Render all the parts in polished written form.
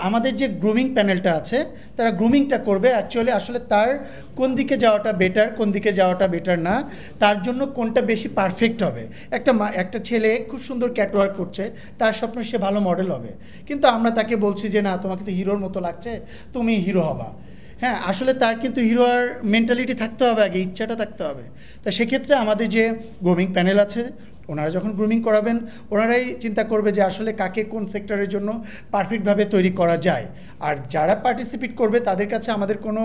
আমাদের যে গ্রুমিং প্যানেলটা আছে তারা গ্রুমিংটা করবে অ্যাকচুয়ালি আসলে তার কোন দিকে যাওয়াটা বেটার, কোন দিকে যাওয়াটা বেটার না, তার জন্য কোনটা বেশি পারফেক্ট হবে। একটা ছেলে খুব সুন্দর ক্যাটওয়ার্ক করছে, তার স্বপ্ন সে ভালো মডেল হবে, কিন্তু আমরা তাকে বলছি যে না, তোমাকে তো হিরোর মতো লাগছে, তুমি হিরো হবা। হ্যাঁ, আসলে তার কিন্তু হিরোর মেন্টালিটি থাকতে হবে, আগে ইচ্ছাটা থাকতে হবে। তা সেক্ষেত্রে আমাদের যে গ্রুমিং প্যানেল আছে, ওনারা যখন গ্রুমিং করাবেন ওনারাই চিন্তা করবে যে আসলে কাকে কোন সেক্টরের জন্য পারফেক্টভাবে তৈরি করা যায়। আর যারা পার্টিসিপেট করবে তাদের কাছে আমাদের কোনো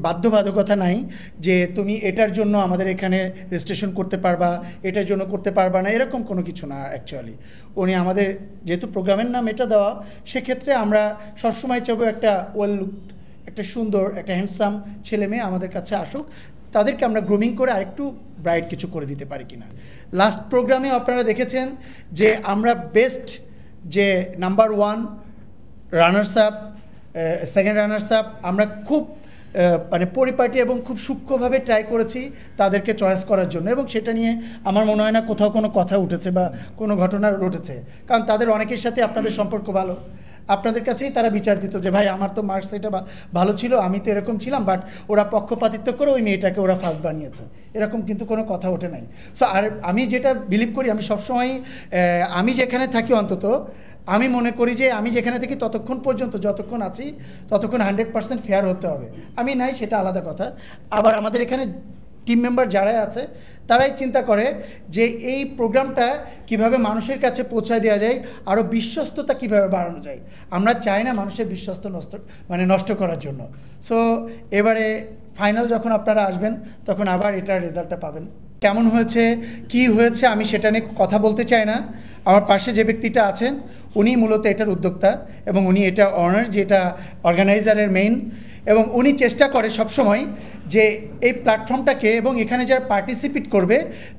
বাধ্যবাধকতা নাই যে তুমি এটার জন্য আমাদের এখানে রেজিস্ট্রেশন করতে পারবা, এটার জন্য করতে পারবা না, এরকম কোনো কিছু না। অ্যাকচুয়ালি উনি আমাদের যেহেতু প্রোগ্রামের নাম এটা দেওয়া, সেক্ষেত্রে আমরা সবসময় চাইবো একটা ওয়েল লুক, একটা সুন্দর, একটা হ্যান্ডসাম ছেলে মেয়ে আমাদের কাছে আসুক, তাদেরকে আমরা গ্রুমিং করে আরেকটু ব্রাইট কিছু করে দিতে পারি কিনা। লাস্ট প্রোগ্রামে আপনারা দেখেছেন যে আমরা বেস্ট যে number 1 runners up, second runners up আমরা খুব মানে পরিপাটি এবং খুব সূক্ষ্মভাবে ট্রাই করেছি তাদেরকে চয়েস করার জন্য, এবং সেটা নিয়ে আমার মনে হয় না কোথাও কোনো কথা উঠেছে বা কোনো ঘটনা ঘটেছে, কারণ তাদের অনেকের সাথে আপনাদের সম্পর্ক ভালো, আপনাদের কাছেই তারা বিচার দিত যে ভাই আমার তো মার্কস এটা ভালো ছিল, আমি তো এরকম ছিলাম, বাট ওরা পক্ষপাতিত্ব করে ওই মেয়েটাকে ওরা ফার্স্ট বানিয়েছে, এরকম কিন্তু কোনো কথা ওঠে নাই। সো আর আমি যেটা বিলিভ করি, আমি সবসময় আমি যেখানে থাকি অন্তত আমি মনে করি যে আমি যেখানে থাকি ততক্ষণ পর্যন্ত যতক্ষণ আছি ততক্ষণ 100% ফেয়ার হতে হবে। আমি নাই সেটা আলাদা কথা। আবার আমাদের এখানে টিম মেম্বার যারাই আছে তারাই চিন্তা করে যে এই প্রোগ্রামটা কিভাবে মানুষের কাছে পৌঁছায় দেওয়া যায়, আরও বিশ্বস্ততা কিভাবে বাড়ানো যায়। আমরা চাই না মানুষের বিশ্বস্ত নষ্ট করার জন্য। সো এবারে ফাইনাল যখন আপনারা আসবেন তখন আবার এটার রেজাল্টটা পাবেন। কেমন হয়েছে, কি হয়েছে আমি সেটা নিয়ে কথা বলতে চাই না। আমার পাশে যে ব্যক্তিটা আছেন উনি মূলত এটার উদ্যোক্তা এবং উনি এটা অনার, যে এটা অর্গানাইজারের মেইন, এবং উনি চেষ্টা করে সবসময় যে এই প্ল্যাটফর্মটাকে এবং এখানে যারা পার্টিসিপেট করবে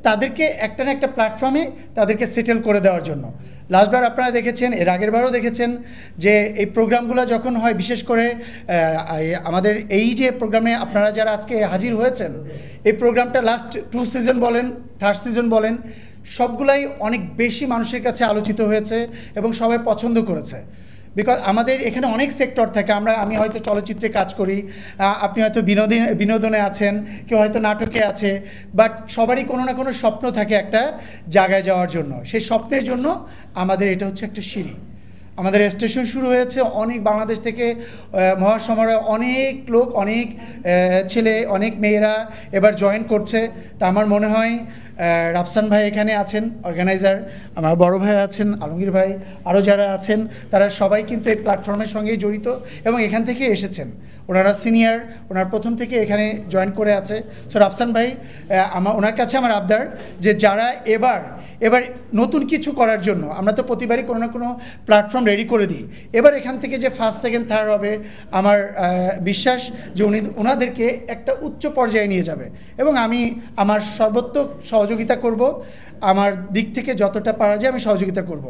তাদেরকে একটা না একটা প্ল্যাটফর্মে তাদেরকে সেটেল করে দেওয়ার জন্য। লাস্টবার আপনারা দেখেছেন, এর আগের বারও দেখেছেন যে এই প্রোগ্রামগুলো যখন হয়, বিশেষ করে আমাদের এই যে প্রোগ্রামে আপনারা যারা আজকে হাজির হয়েছেন, এই প্রোগ্রামটা লাস্ট 2 সিজন বলেন, 3rd সিজন বলেন, সবগুলাই অনেক বেশি মানুষের কাছে আলোচিত হয়েছে এবং সবাই পছন্দ করেছে। বিকজ আমাদের এখানে অনেক সেক্টর থাকে, আমি হয়তো চলচ্চিত্রে কাজ করি, আপনি হয়তো বিনোদনে আছেন, কেউ হয়তো নাটকে আছে, বাট সবারই কোনো না কোনো স্বপ্ন থাকে একটা জায়গায় যাওয়ার জন্য। সেই স্বপ্নের জন্য আমাদের এটা হচ্ছে একটা সিঁড়ি। আমাদের স্টেশন শুরু হয়েছে, অনেক বাংলাদেশ থেকে মহাসমারোহে অনেক লোক, অনেক ছেলে, অনেক মেয়েরা এবার জয়েন করছে। তা আমার মনে হয় রাফসান ভাই এখানে আছেন অর্গানাইজার, আমার বড় ভাই আছেন, আলমগীর ভাই, আরও যারা আছেন তারা সবাই কিন্তু এই প্ল্যাটফর্মের সঙ্গেই জড়িত এবং এখান থেকে এসেছেন। ওনারা সিনিয়র, ওনার প্রথম থেকে এখানে জয়েন করে আছে। সো রাফসান ভাই, ওনার কাছে আমার আবদার যে যারা এবার নতুন কিছু করার জন্য, আমরা তো প্রতিবারই কোনো না কোনো প্ল্যাটফর্ম রেডি করে দিই, এবার এখান থেকে যে 1st, 2nd, 3rd হবে, আমার বিশ্বাস যে ওনাদেরকে একটা উচ্চ পর্যায়ে নিয়ে যাবে এবং আমি আমার সর্বোত্তক সহযোগিতা করব, আমার দিক থেকে যতটা পারা যায় আমি সহযোগিতা করব।